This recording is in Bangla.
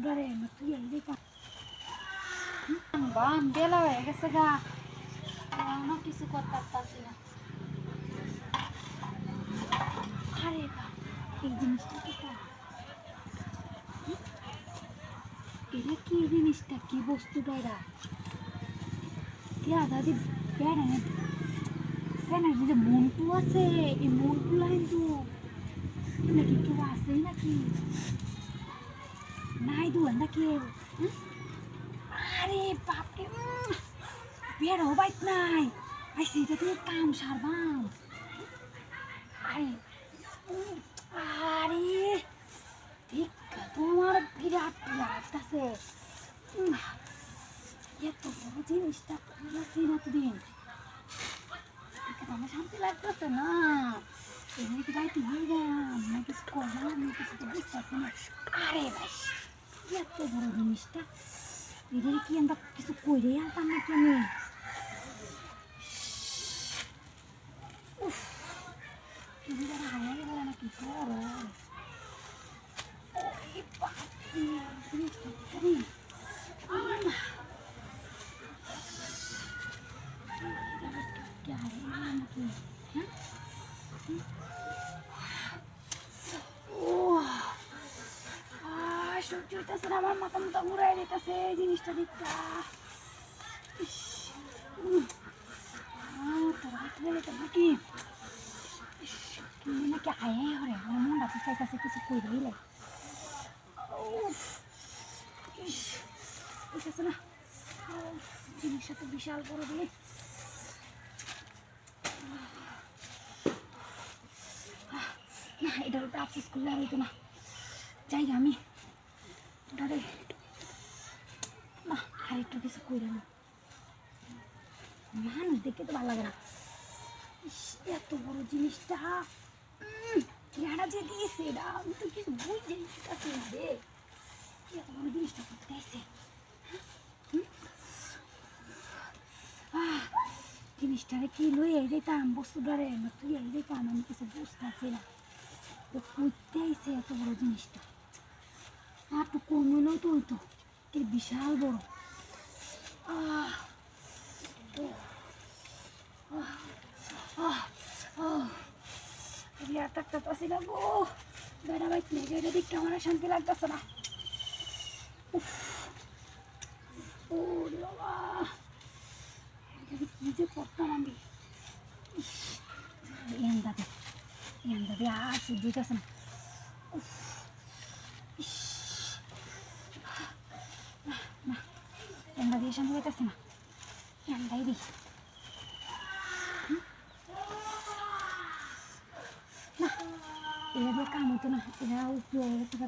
বস্তুটারে তুই এই দেখা বাম বেলা হয়ে গেছে গা এখনো কিছু করতে পারছি না। আরে বা এই জিনিসটা কি এটা কি জিনিসটা কি বস্তুটা এরা দাদি বেড়ানে বেড়ানে যে মন্টু আছে এই মন্টুলা কিন্তু নাকি কেউ আসেই নাকি নাই দুয়ার না কেউ। আরে বাপরে বেড়ো বাইক নাই আই সেটা দিয়ে কাম সারবাম। আরে আরে ঠিক তোমার বিরাট বিরাট আছে এত বড় জিনিসটা খুলেছি না দিন আমার শান্তি লাগতেছে না। এমনি কি বাড়িতে হয়ে গেলাম না কিছু করলাম না কিছু তো বুঝতে পারছি না। আরে ভাই এত বড় জিনিসটা এদের কি আমরা কিছু করে আনতাম নাকি আমি উফ তুমি যারা হারিয়ে গেলে না কি করো সহ্য হইতেছে না আমার মাথা মতো ঘুরাই দিতেছে এই জিনিসটা দিকটা নাকি নাকি আয়ে হরে আমার মনটা চাইতেছে কিছু করে দিলে হইতেছে না জিনিসটা তো বিশাল বড় দিয়ে না এটার উপরে আফসোস করলে আর হইতো না যাই আমি ওটারে না আর একটু কিছু করে না মানুষ দেখতে তো ভালো লাগে না এত বড় জিনিসটা কেনা যে দিয়েছে এটা আমি তো কিছু বুঝতে পারছি না রে এত বড় জিনিসটা করতে এসে জিনিসটারে কি লইয়ে যেতাম বস্তুটারে তুই এই যেতাম আমি কিছু বুঝতে পারছি না তো করতে এসে এত বড় জিনিসটা আর তো কমলেও তো হইতো এর বিশাল বড় একটা পাশি না গো বেড়া বাইক নেই এটা দেখতে আমার শান্তি লাগতেছে না ও বাবা কি যে করতাম আমি এন্দাবে আর সহ্য হইতেছে না না এন্দা দিয়ে শান্তি হইতেছে না এন্দাই দিই না এরা দিয়ে কাম হতো না এরা উপরে